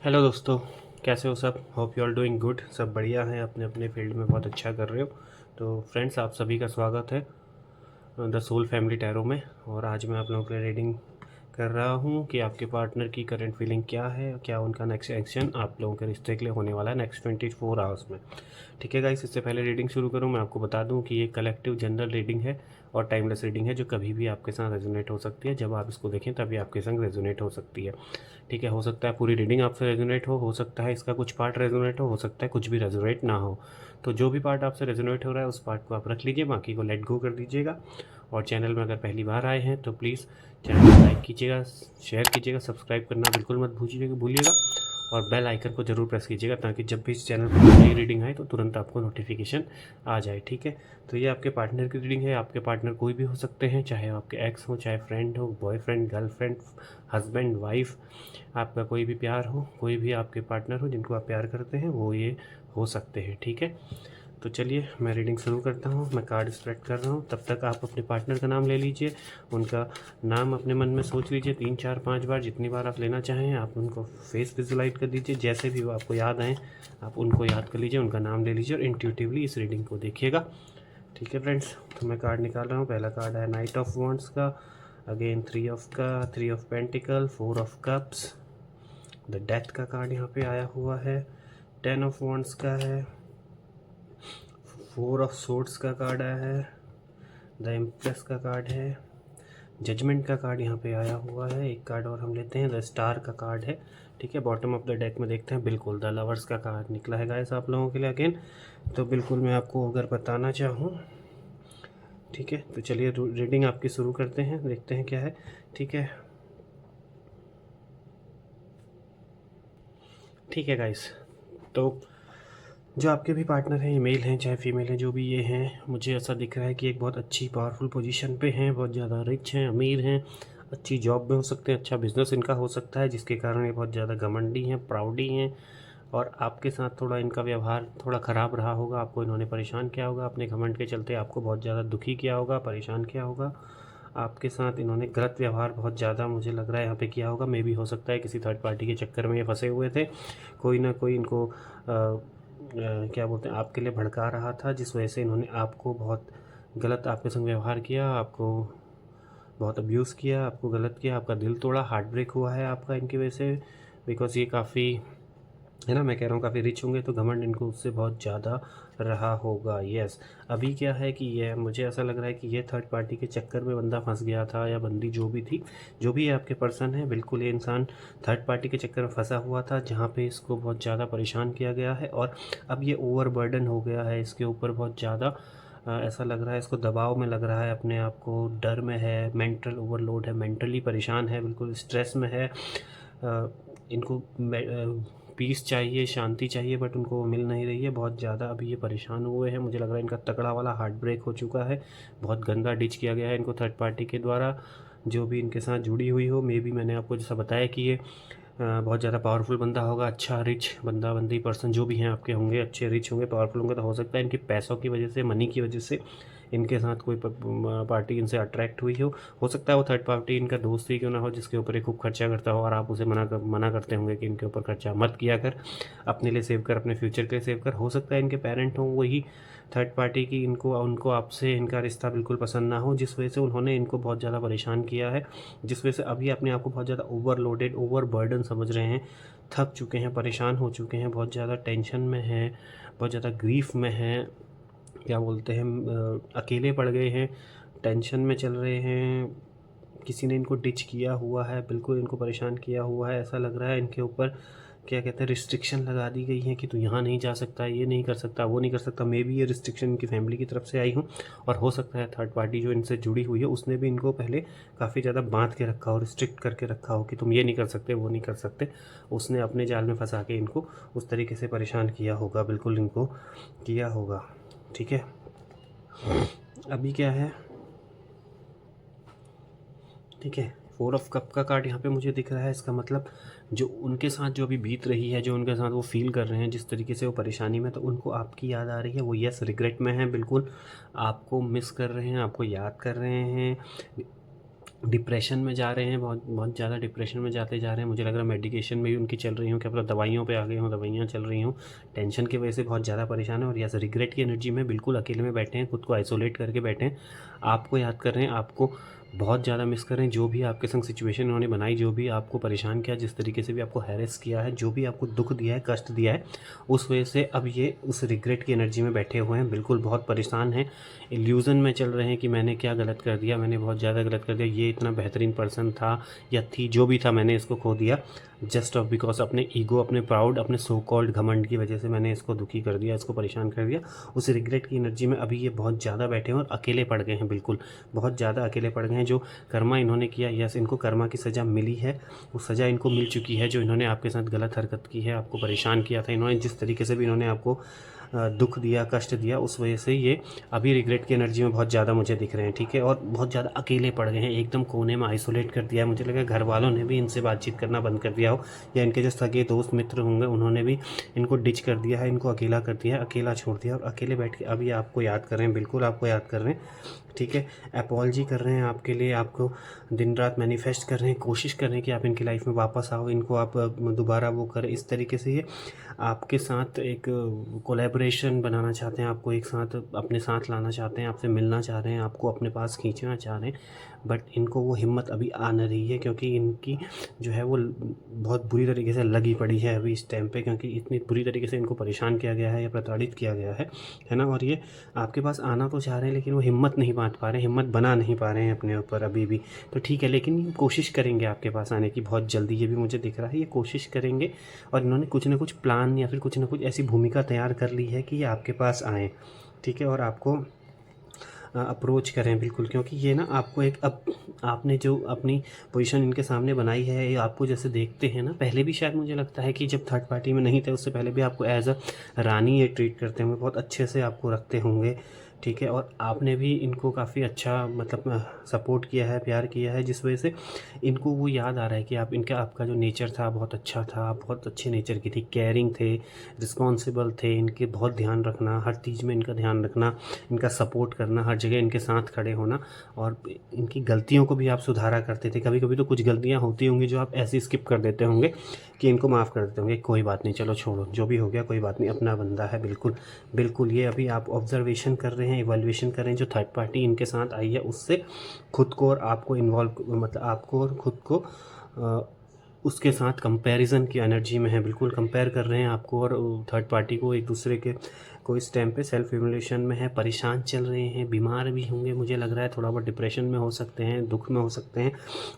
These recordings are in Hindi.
हेलो दोस्तों, कैसे हो सब। Hope you all doing good. सब बढ़िया हैं, अपने अपने फील्ड में बहुत अच्छा कर रहे हो। तो फ्रेंड्स, आप सभी का स्वागत है द सोल फैमिली टैरो में। और आज मैं आप लोगों के लिए रीडिंग कर रहा हूँ कि आपके पार्टनर की करंट फीलिंग क्या है, क्या उनका नेक्स्ट एक्शन आप लोगों के रिश्ते के लिए होने वाला है नेक्स्ट 24 आवर्स में। ठीक है गाइस, इससे पहले रीडिंग शुरू करूँ मैं आपको बता दूँ कि ये कलेक्टिव जनरल रीडिंग है और टाइमलेस रीडिंग है, जो कभी भी आपके साथ रेजोनेट हो सकती है। जब आप इसको देखें तभी आपके संग रेजोनेट हो सकती है। ठीक है, हो सकता है पूरी रीडिंग आपसे रेजोनेट हो सकता है इसका कुछ पार्ट रेजोनेट हो सकता है कुछ भी रेजोनेट ना हो। तो जो भी पार्ट आपसे रेजोनेट हो रहा है उस पार्ट को आप रख लीजिए, बाकी को लेट गो कर दीजिएगा। और चैनल में अगर पहली बार आए हैं तो प्लीज़ चैनल को लाइक कीजिएगा, शेयर कीजिएगा, सब्सक्राइब करना बिल्कुल मत भूलिएगा। और बेल आइकन को ज़रूर प्रेस कीजिएगा ताकि जब भी इस चैनल पर नई रीडिंग आए तो तुरंत आपको नोटिफिकेशन आ जाए। ठीक है, तो ये आपके पार्टनर की रीडिंग है। आपके पार्टनर कोई भी हो सकते हैं, चाहे आपके एक्स हो, चाहे फ्रेंड हो, बॉयफ्रेंड, गर्लफ्रेंड, हस्बैंड, वाइफ, आपका कोई भी प्यार हो, कोई भी आपके पार्टनर हो जिनको आप प्यार करते हैं, वो ये हो सकते हैं। ठीक है, तो चलिए मैं रीडिंग शुरू करता हूँ। मैं कार्ड स्प्रेड कर रहा हूँ, तब तक आप अपने पार्टनर का नाम ले लीजिए। उनका नाम अपने मन में सोच लीजिए 3 4 5 बार, जितनी बार आप लेना चाहें। आप उनको फेस विजुलाइज कर दीजिए, जैसे भी वो आपको याद आए आप उनको याद कर लीजिए, उनका नाम ले लीजिए और इंट्यूटिवली इस रीडिंग को देखिएगा। ठीक है फ्रेंड्स, तो मैं कार्ड निकाल रहा हूँ। पहला कार्ड है नाइट ऑफ वॉन्ड्स का, अगेन 3 ऑफ का, 3 of pentacle, 4 of cups, the death का कार्ड यहाँ पे आया हुआ है, 10 ऑफ वॉन्ड्स का है, 4 ऑफ सोर्ड्स का कार्ड आया है, द एम्प्रेस का कार्ड है, जजमेंट का कार्ड यहाँ पे आया हुआ है। एक कार्ड और हम लेते हैं, द स्टार का कार्ड है। ठीक है, बॉटम ऑफ द डेक में देखते हैं, बिल्कुल द लवर्स का कार्ड निकला है गाइस आप लोगों के लिए अगेन। तो बिल्कुल मैं आपको अगर बताना चाहूँ, ठीक है, तो चलिए रीडिंग आपकी शुरू करते हैं, देखते हैं क्या है। ठीक है, ठीक है गाइस, तो जो आपके भी पार्टनर हैं, मेल हैं चाहे फीमेल हैं, जो भी ये हैं, मुझे ऐसा दिख रहा है कि एक बहुत अच्छी पावरफुल पोजीशन पे हैं, बहुत ज़्यादा रिच हैं, अमीर हैं, अच्छी जॉब में हो सकते हैं, अच्छा बिजनेस इनका हो सकता है, जिसके कारण ये बहुत ज़्यादा घमंडी हैं, प्राउडी हैं। और आपके साथ थोड़ा इनका व्यवहार थोड़ा ख़राब रहा होगा, आपको इन्होंने परेशान किया होगा, अपने घमंड के चलते आपको बहुत ज़्यादा दुखी किया होगा, परेशान किया होगा। आपके साथ इन्होंने गलत व्यवहार बहुत ज़्यादा मुझे लग रहा है यहाँ पे किया होगा। मे भी हो सकता है किसी थर्ड पार्टी के चक्कर में ये फंसे हुए थे, कोई ना कोई इनको क्या बोलते हैं आपके लिए भड़का रहा था, जिस वजह से इन्होंने आपको बहुत गलत आपके संग व्यवहार किया, आपको बहुत अब्यूज़ किया, आपको गलत किया, आपका दिल तोड़ा, हार्ट ब्रेक हुआ है आपका इनकी वजह से। बिकॉज़ ये काफ़ी है ना, मैं कह रहा हूँ काफ़ी रिच होंगे, तो घमंड इनको उससे बहुत ज़्यादा रहा होगा। यस, अभी क्या है कि ये मुझे ऐसा लग रहा है कि ये थर्ड पार्टी के चक्कर में बंदा फंस गया था, या बंदी जो भी थी, जो भी आपके पर्सन है, बिल्कुल ये इंसान थर्ड पार्टी के चक्कर में फंसा हुआ था, जहाँ पे इसको बहुत ज़्यादा परेशान किया गया है। और अब ये ओवर बर्डन हो गया है इसके ऊपर बहुत ज़्यादा। ऐसा लग रहा है इसको दबाव में लग रहा है, अपने आप को डर में है, मेंटल ओवरलोड है, मेंटली परेशान है, बिल्कुल स्ट्रेस में है। इनको पीस चाहिए, शांति चाहिए, बट उनको वो मिल नहीं रही है। बहुत ज़्यादा अभी ये परेशान हुए हैं, मुझे लग रहा है इनका तगड़ा वाला हार्ट ब्रेक हो चुका है, बहुत गंदा डिच किया गया है इनको थर्ड पार्टी के द्वारा, जो भी इनके साथ जुड़ी हुई हो। मे बी मैंने आपको जैसा बताया कि ये बहुत ज़्यादा पावरफुल बंदा होगा, अच्छा रिच बंदा, बंदी, पर्सन जो भी हैं आपके होंगे, अच्छे रिच होंगे, पावरफुल होंगे। तो हो सकता है इनके पैसों की वजह से, मनी की वजह से इनके साथ कोई पार्टी इनसे अट्रैक्ट हुई हो सकता है वो थर्ड पार्टी इनका दोस्त ही क्यों ना हो, जिसके ऊपर ये खूब खर्चा करता हो, और आप उसे मना करते होंगे कि इनके ऊपर खर्चा मत किया कर, अपने लिए सेव कर, अपने फ्यूचर के लिए सेव कर। हो सकता है इनके पेरेंट हों वही थर्ड पार्टी की, उनको आपसे इनका रिश्ता बिल्कुल पसंद ना हो, जिस वजह से उन्होंने इनको बहुत ज़्यादा परेशान किया है, जिस वजह से अभी अपने आप को बहुत ज़्यादा ओवरलोडेड, ओवरबर्डन समझ रहे हैं, थक चुके हैं, परेशान हो चुके हैं, बहुत ज़्यादा टेंशन में हैं, बहुत ज़्यादा ग्रीफ में हैं, क्या बोलते हैं, अकेले पड़ गए हैं, टेंशन में चल रहे हैं, किसी ने इनको डिच किया हुआ है, बिल्कुल इनको परेशान किया हुआ है। ऐसा लग रहा है इनके ऊपर क्या कहते हैं, रिस्ट्रिक्शन लगा दी गई है कि तू यहाँ नहीं जा सकता, ये नहीं कर सकता, वो नहीं कर सकता। मे बी ये रिस्ट्रिक्शन इनकी फैमिली की तरफ से आई हूँ, और हो सकता है थर्ड पार्टी जो इनसे जुड़ी हुई है उसने भी इनको पहले काफ़ी ज़्यादा बांध के रखा हो, रिस्ट्रिक्ट करके रखा हो कि तुम ये नहीं कर सकते, वो नहीं कर सकते। उसने अपने जाल में फंसा के इनको उस तरीके से परेशान किया होगा, बिल्कुल इनको किया होगा। ठीक है, अभी क्या है, ठीक है, 4 ऑफ कप का कार्ड यहाँ पे मुझे दिख रहा है। इसका मतलब जो उनके साथ जो अभी बीत रही है, जो उनके साथ वो फील कर रहे हैं, जिस तरीके से वो परेशानी में, तो उनको आपकी याद आ रही है। वो यस रिग्रेट में है, बिल्कुल आपको मिस कर रहे हैं, आपको याद कर रहे हैं, डिप्रेशन में जा रहे हैं, बहुत बहुत ज़्यादा डिप्रेशन में जाते जा रहे हैं। मुझे लग रहा है मेडिकेशन में भी उनकी चल रही हूँ, क्या पता दवाइयों पे आ गए हों, दवाइयाँ चल रही हों, टेंशन की वजह से बहुत ज़्यादा परेशान है। और यस, रिग्रेट की एनर्जी में बिल्कुल अकेले में बैठे हैं, खुद को आइसोलेट करके बैठे हैं, आपको याद कर रहे हैं, आपको बहुत ज़्यादा मिस कर रहे हैं। जो भी आपके संग सिचुएशन उन्होंने बनाई, जो भी आपको परेशान किया, जिस तरीके से भी आपको हैरेस किया है, जो भी आपको दुख दिया है, कष्ट दिया है, उस वजह से अब ये उस रिग्रेट की एनर्जी में बैठे हुए हैं, बिल्कुल बहुत परेशान हैं, इल्यूज़न में चल रहे हैं कि मैंने क्या गलत कर दिया, मैंने बहुत ज़्यादा गलत कर दिया, ये इतना बेहतरीन पर्सन था या थी, जो भी था, मैंने इसको खो दिया जस्ट ऑफ बिकॉज अपने ईगो, अपने प्राउड, अपने सो कॉल्ड घमंड की वजह से मैंने इसको दुखी कर दिया, इसको परेशान कर दिया। उस रिग्रेट की एनर्जी में अभी ये बहुत ज़्यादा बैठे हैं और अकेले पड़ गए हैं, बिल्कुल बहुत ज़्यादा अकेले पड़ गए हैं। जो कर्मा इन्होंने किया, यस, इनको कर्मा की सज़ा मिली है, वो सज़ा इनको मिल चुकी है। जो इन्होंने आपके साथ गलत हरकत की है, आपको परेशान किया था, इन्होंने जिस तरीके से भी इन्होंने आपको दुख दिया, कष्ट दिया, उस वजह से ये अभी रिग्रेट की एनर्जी में बहुत ज़्यादा मुझे दिख रहे हैं, ठीक है। और बहुत ज़्यादा अकेले पड़ गए हैं, एकदम कोने में आइसोलेट कर दिया है। मुझे लगा घर वालों ने भी इनसे बातचीत करना बंद कर दिया हो, या इनके जो सगे दोस्त मित्र होंगे उन्होंने भी इनको डिच कर दिया है, इनको अकेला कर दिया है, अकेला छोड़ दिया, और अकेले बैठ के अभी आपको याद कर रहे हैं, बिल्कुल आपको याद कर रहे हैं, ठीक है। अपॉलजी कर रहे हैं आपके लिए, आपको दिन रात मैनिफेस्ट कर रहे हैं, कोशिश कर रहे हैं कि आप इनकी लाइफ में वापस आओ, इनको आप दोबारा वो करें। इस तरीके से ये आपके साथ एक कोलैबोरेशन बनाना चाहते हैं, आपको एक साथ अपने साथ लाना चाहते हैं, आपसे मिलना चाह रहे हैं, आपको अपने पास खींचना चाह रहे हैं, बट इनको वो हिम्मत अभी आ नहीं रही है, क्योंकि इनकी जो है वो बहुत बुरी तरीके से लगी पड़ी है अभी इस टाइम पे, क्योंकि इतनी बुरी तरीके से इनको परेशान किया गया है या प्रताड़ित किया गया है ना। और ये आपके पास आना तो चाह रहे हैं, लेकिन वो हिम्मत नहीं बांध पा रहे हैं, हिम्मत बना नहीं पा रहे हैं अपने ऊपर अभी भी। तो ठीक है, लेकिन कोशिश करेंगे आपके पास आने की बहुत जल्दी, ये भी मुझे दिख रहा है, ये कोशिश करेंगे। और इन्होंने कुछ ना कुछ प्लान या फिर कुछ ना कुछ ऐसी भूमिका तैयार कर ली है कि ये आपके पास आएँ, ठीक है, और आपको अप्रोच करें, बिल्कुल। क्योंकि ये ना आपको एक, अब आपने जो अपनी पोजीशन इनके सामने बनाई है, ये आपको जैसे देखते हैं ना, पहले भी शायद मुझे लगता है कि जब थर्ड पार्टी में नहीं थे उससे पहले भी आपको एज अ रानी ये ट्रीट करते होंगे, बहुत अच्छे से आपको रखते होंगे, ठीक है। और आपने भी इनको काफ़ी अच्छा मतलब सपोर्ट किया है, प्यार किया है, जिस वजह से इनको वो याद आ रहा है कि आप इनका आपका जो नेचर था बहुत अच्छा था, बहुत अच्छे नेचर की थी, केयरिंग थे, रिस्पॉन्सिबल थे, इनके बहुत ध्यान रखना, हर चीज़ में इनका ध्यान रखना, इनका सपोर्ट करना, हर जगह इनके साथ खड़े होना। और इनकी गलतियों को भी आप सुधारा करते थे। कभी कभी तो कुछ गलतियाँ होती होंगी जो आप ऐसे स्किप कर देते होंगे कि इनको माफ़ कर देते होंगे, कोई बात नहीं, चलो छोड़ो, जो भी हो गया कोई बात नहीं, अपना बंदा है, बिल्कुल बिल्कुल। ये अभी आप ऑब्जर्वेशन कर रहे हैं, इवैल्यूएशन कर रहे हैं, जो थर्ड पार्टी इनके साथ आई है उससे खुद को और आपको इन्वॉल्व, मतलब आपको और खुद को उसके साथ कंपैरिजन की एनर्जी में है, बिल्कुल कंपेयर कर रहे हैं आपको और थर्ड पार्टी को एक दूसरे के को। इस टाइम पे सेल्फ इवैल्यूएशन में है, परेशान चल रहे हैं, बीमार भी होंगे, मुझे लग रहा है थोड़ा बहुत डिप्रेशन में हो सकते हैं, दुख में हो सकते हैं।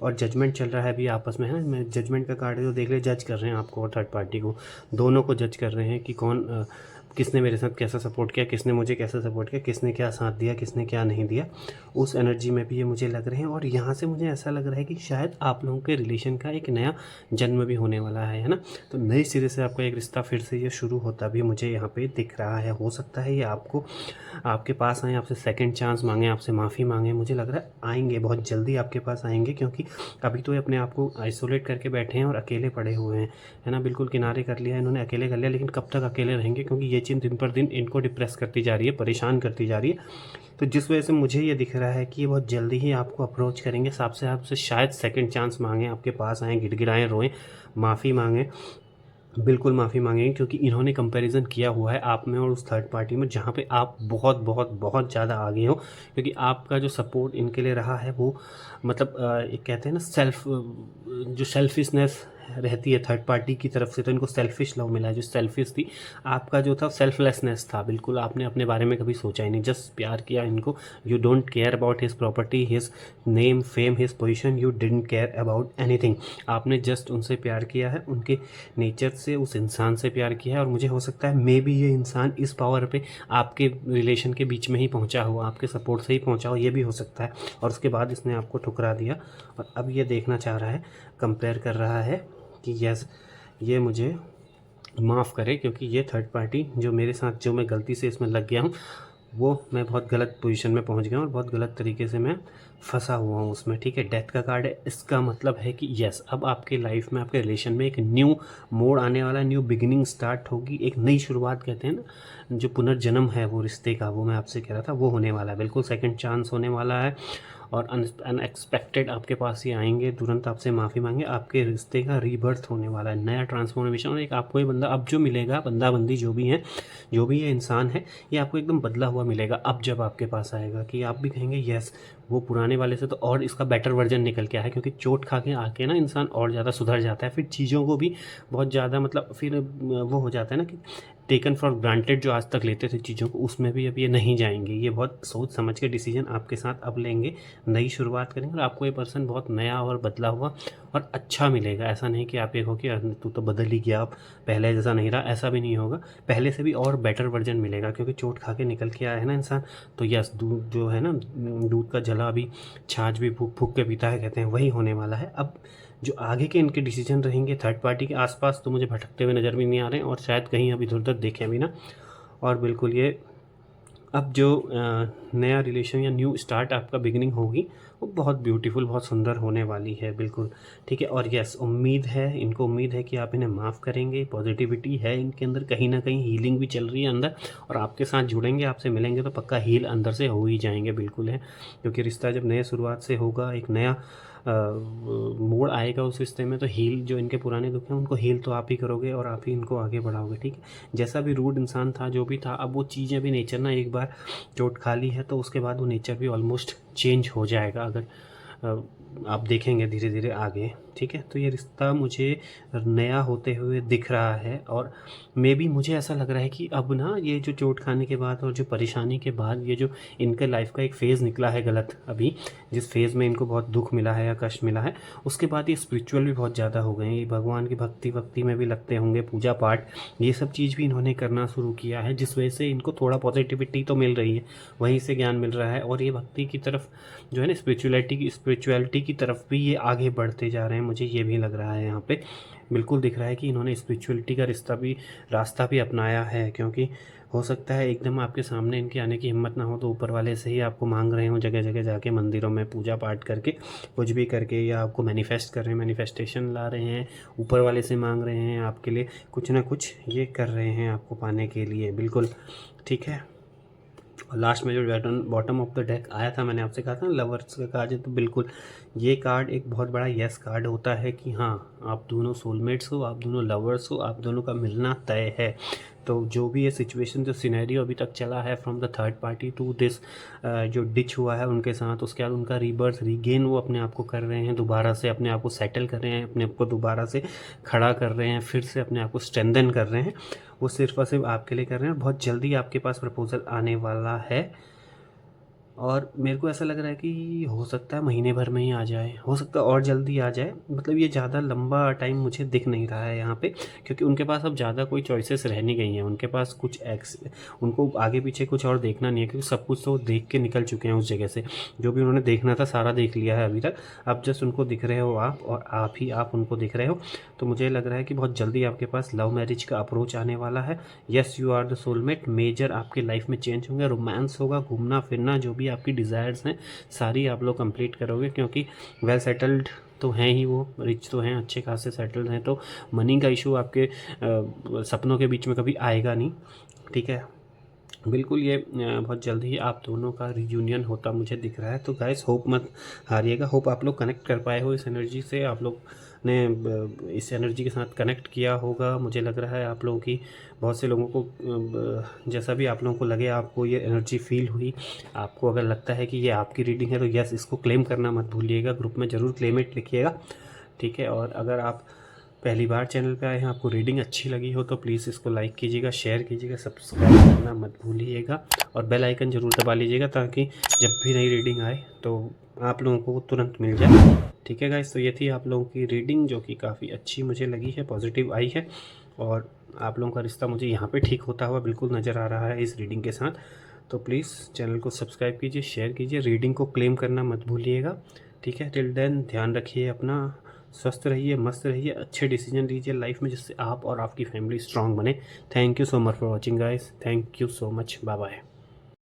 और जजमेंट चल रहा है अभी आपस में, है ना, जजमेंट का कार्ड जो देख ले, जज कर रहे हैं आपको और थर्ड पार्टी को, दोनों को जज कर रहे हैं कि कौन किसने मेरे साथ कैसा सपोर्ट किया, किसने मुझे कैसा सपोर्ट किया, किसने क्या साथ दिया, किसने क्या नहीं दिया। उस एनर्जी में भी ये मुझे लग रहे हैं। और यहाँ से मुझे ऐसा लग रहा है कि शायद आप लोगों के रिलेशन का एक नया जन्म भी होने वाला है ना। तो नए सिरे से आपका एक रिश्ता फिर से ये शुरू होता भी मुझे यहाँ पे दिख रहा है। हो सकता है ये आपको आपके पास आएँ, आपसे सेकंड चांस मांगें, आपसे माफ़ी मांगें। मुझे लग रहा है आएंगे, बहुत जल्दी आपके पास आएंगे, क्योंकि अभी तो ये अपने आप को आइसोलेट करके बैठे हैं और अकेले पड़े हुए हैं, है ना, बिल्कुल किनारे कर लिया है इन्होंने, अकेले कर लिया। लेकिन कब तक अकेले रहेंगे, क्योंकि ये चीज़ दिन पर दिन इनको डिप्रेस करती जा रही है, परेशान करती जा रही है। तो जिस वजह से मुझे ये दिख रहा है कि ये बहुत जल्दी ही आपको अप्रोच करेंगे, आपसे शायद सेकंड चांस मांगें, आपके पास आएँ, गिड़गिड़ाएँ, रोएं, माफ़ी मांगें, बिल्कुल माफ़ी मांगेंगे। क्योंकि इन्होंने कंपैरिजन किया हुआ है आप में और उस थर्ड पार्टी में, जहाँ पे आप बहुत बहुत बहुत ज़्यादा आगे हो। क्योंकि आपका जो सपोर्ट इनके लिए रहा है वो मतलब एक कहते हैं ना, जो सेल्फिशनेस रहती है थर्ड पार्टी की तरफ से, तो इनको सेल्फिश लव मिला है। जो सेल्फिश थी, आपका जो था सेल्फलेसनेस था, बिल्कुल आपने अपने बारे में कभी सोचा ही नहीं, जस्ट प्यार किया इनको। You don't care about his property, his name, fame, his position, you didn't care about anything. आपने जस्ट उनसे प्यार किया है, उनके नेचर से, उस इंसान से प्यार किया है। और मुझे हो सकता है मे बी ये इंसान इस पावर पे आपके रिलेशन के बीच में ही पहुंचा हो, आपके सपोर्ट से ही पहुंचा हो, ये भी हो सकता है। और उसके बाद इसने आपको ठुकरा दिया और अब ये देखना चाह रहा है, कंपेयर कर रहा है कि यस, ये मुझे माफ़ करे, क्योंकि ये थर्ड पार्टी जो मेरे साथ, जो मैं गलती से इसमें लग गया हूँ, वो मैं बहुत गलत पोजीशन में पहुंच गया हूँ और बहुत गलत तरीके से मैं फंसा हुआ हूँ उसमें, ठीक है। डेथ का कार्ड है, इसका मतलब है कि यस, अब आपके लाइफ में, आपके रिलेशन में एक न्यू मोड़ आने वाला, न्यू बिगिनिंग स्टार्ट होगी, एक नई शुरुआत कहते हैं ना, जो पुनर्जन्म है वो रिश्ते का, वो मैं आपसे कह रहा था, वो होने वाला है, बिल्कुल सेकंड चांस होने वाला है। और अनएक्सपेक्टेड आपके पास ये आएंगे, तुरंत आपसे माफ़ी मांगे, आपके रिश्ते का रीबर्थ होने वाला है, नया ट्रांसफॉर्मेशन। और एक आपको ये बंदा अब जो मिलेगा, बंदा बंदी जो भी है, जो भी ये इंसान है, ये आपको एकदम बदला हुआ मिलेगा अब जब आपके पास आएगा, कि आप भी कहेंगे यस वो पुराने वाले से तो और इसका बेटर वर्जन निकल के आया है। क्योंकि चोट खा के आके ना इंसान और ज़्यादा सुधर जाता है, फिर चीज़ों को भी बहुत ज़्यादा मतलब फिर वो हो जाता है ना कि टेकन फॉर ग्रांटेड जो आज तक लेते थे चीज़ों को, उसमें भी अब ये नहीं जाएंगे। ये बहुत सोच समझ के डिसीजन आपके साथ अब लेंगे, नई शुरुआत करेंगे, और आपको ये पर्सन बहुत नया और बदला हुआ और अच्छा मिलेगा। ऐसा नहीं कि आप ये हो कि तू तो बदल ही गया, अब पहले जैसा नहीं रहा, ऐसा भी नहीं होगा। पहले से भी और बेटर वर्जन मिलेगा, क्योंकि चोट खा के निकल के आया है ना इंसान। तो यस, दूध जो है ना, दूध का जला अभी छाछ भी फूक फूक के पीता है, कहते हैं, वही होने वाला है। अब जो आगे के इनके डिसीजन रहेंगे थर्ड पार्टी के आसपास, तो मुझे भटकते हुए नज़र भी नहीं आ रहे हैं, और शायद कहीं अब इधर उधर देखें भी ना। और बिल्कुल ये अब जो नया रिलेशन या न्यू स्टार्ट आपका बिगिनिंग होगी, वो बहुत ब्यूटीफुल, बहुत सुंदर होने वाली है, बिल्कुल ठीक है। और यस, उम्मीद है, इनको उम्मीद है कि आप इन्हें माफ़ करेंगे, पॉजिटिविटी है इनके अंदर, कहीं ना कहीं हीलिंग भी चल रही है अंदर, और आपके साथ जुड़ेंगे, आपसे मिलेंगे तो पक्का हील अंदर से हो ही जाएंगे, बिल्कुल है। क्योंकि रिश्ता जब नए शुरुआत से होगा, एक नया मोड़ आएगा उस रिश्ते में, तो हील जो इनके पुराने दुख हैं उनको हील तो आप ही करोगे, और आप ही इनको आगे बढ़ाओगे, ठीक है। जैसा भी रूड इंसान था, जो भी था, अब वो चीज़ें भी, नेचर ना एक बार चोट खा ली है तो उसके बाद वो नेचर भी ऑलमोस्ट चेंज हो जाएगा, अगर आप देखेंगे धीरे धीरे आगे, ठीक है। तो ये रिश्ता मुझे नया होते हुए दिख रहा है, और मे भी मुझे ऐसा लग रहा है कि अब ना ये जो चोट खाने के बाद और जो परेशानी के बाद, ये जो इनके लाइफ का एक फ़ेज़ निकला है गलत, अभी जिस फेज़ में इनको बहुत दुख मिला है या कष्ट मिला है, उसके बाद ये स्पिरिचुअल भी बहुत ज़्यादा हो गए हैं। ये भगवान की भक्ति में भी लगते होंगे, पूजा पाठ, ये सब चीज़ भी इन्होंने करना शुरू किया है, जिस वजह से इनको थोड़ा पॉजिटिविटी तो मिल रही है, वहीं से ज्ञान मिल रहा है, और ये भक्ति की तरफ जो है ना, स्पिरिचुअलिटी की तरफ भी ये आगे बढ़ते जा रहे हैं। मुझे ये भी लग रहा है, यहाँ पे बिल्कुल दिख रहा है कि इन्होंने स्पिरिचुअलिटी का रास्ता भी अपनाया है। क्योंकि हो सकता है एकदम आपके सामने इनके आने की हिम्मत ना हो, तो ऊपर वाले से ही आपको मांग रहे हो, जगह जगह जाके मंदिरों में पूजा पाठ करके, कुछ भी करके, या आपको मैनिफेस्ट कर रहे हैं, मैनिफेस्टेशन ला रहे हैं, ऊपर वाले से मांग रहे हैं, आपके लिए कुछ ना कुछ ये कर रहे हैं आपको पाने के लिए, बिल्कुल ठीक है। और लास्ट में जो बॉटम ऑफ द डेक आया था, मैंने आपसे कहा था ना लवर्स का कार्ड है, तो बिल्कुल ये कार्ड एक बहुत बड़ा यस कार्ड होता है कि हाँ, आप दोनों सोलमेट्स हो, आप दोनों लवर्स हो, आप दोनों का मिलना तय है। तो जो भी ये सिचुएशन, जो सिनेरियो अभी तक चला है from the third party to this, जो डिच हुआ है उनके साथ, उसके बाद उनका रीबर्थ, रीगेन वो अपने आप को कर रहे हैं, दोबारा से अपने आप को सेटल कर रहे हैं, अपने आप को दोबारा से खड़ा कर रहे हैं, फिर से अपने आप को स्ट्रेंथन कर रहे हैं, वो सिर्फ और सिर्फ आपके लिए कर रहे हैं। बहुत जल्दी आपके पास प्रपोजल आने वाला है, और मेरे को ऐसा लग रहा है कि हो सकता है महीने भर में ही आ जाए, हो सकता है और जल्दी आ जाए, मतलब ये ज़्यादा लंबा टाइम मुझे दिख नहीं रहा है यहाँ पे, क्योंकि उनके पास अब ज़्यादा कोई चॉइसेस रह नहीं गई हैं, उनके पास कुछ उनको आगे पीछे कुछ और देखना नहीं है, क्योंकि सब कुछ तो देख के निकल चुके हैं उस जगह से, जो भी उन्होंने देखना था सारा देख लिया है अभी तक। अब जस्ट उनको दिख रहे हो आप, और आप उनको दिख रहे हो। तो मुझे लग रहा है कि बहुत जल्दी आपके पास लव मैरिज का अप्रोच आने वाला है। Yes, you are the soulmate, major आपके लाइफ में चेंज होंगे, रोमांस होगा, घूमना फिरना, जो भी आपकी डिज़ायर्स हैं सारी आप लोग कंप्लीट करोगे, क्योंकि वेल सेटल्ड तो हैं ही, वो रिच तो हैं, अच्छे खासे सेटल्ड हैं, तो मनी का इशू आपके सपनों के बीच में कभी आएगा नहीं, ठीक है। बिल्कुल ये बहुत जल्दी ही आप दोनों का रियूनियन होता मुझे दिख रहा है। तो गाइस, होप मत हारिएगा, होप आप लोग कनेक्ट कर पाए हो इस एनर्जी से, आप लोग ने इस एनर्जी के साथ कनेक्ट किया होगा। मुझे लग रहा है आप लोगों की, बहुत से लोगों को, जैसा भी आप लोगों को लगे, आपको ये एनर्जी फील हुई, आपको अगर लगता है कि ये आपकी रीडिंग है, तो यस, इसको क्लेम करना मत भूलिएगा, ग्रुप में ज़रूर क्लेम इट लिखिएगा, ठीक है। और अगर आप पहली बार चैनल पे आए हैं, आपको रीडिंग अच्छी लगी हो, तो प्लीज़ इसको लाइक कीजिएगा, शेयर कीजिएगा, सब्सक्राइब करना मत भूलिएगा, और बेल आइकन ज़रूर दबा लीजिएगा, ताकि जब भी नई रीडिंग आए तो आप लोगों को वो तुरंत मिल जाए, ठीक है गाइस। तो ये थी आप लोगों की रीडिंग, जो कि काफ़ी अच्छी मुझे लगी है, पॉजिटिव आई है, और आप लोगों का रिश्ता मुझे यहाँ पे ठीक होता हुआ बिल्कुल नज़र आ रहा है इस रीडिंग के साथ। तो प्लीज़ चैनल को सब्सक्राइब कीजिए, शेयर कीजिए, रीडिंग को क्लेम करना मत भूलिएगा, ठीक है। टिल देन ध्यान रखिए अपना, स्वस्थ रहिए, मस्त रहिए, अच्छे डिसीजन लीजिए लाइफ में, जिससे आप और आपकी फैमिली स्ट्रांग बने। Thank you so much for watching guys, thank you so much, bye bye.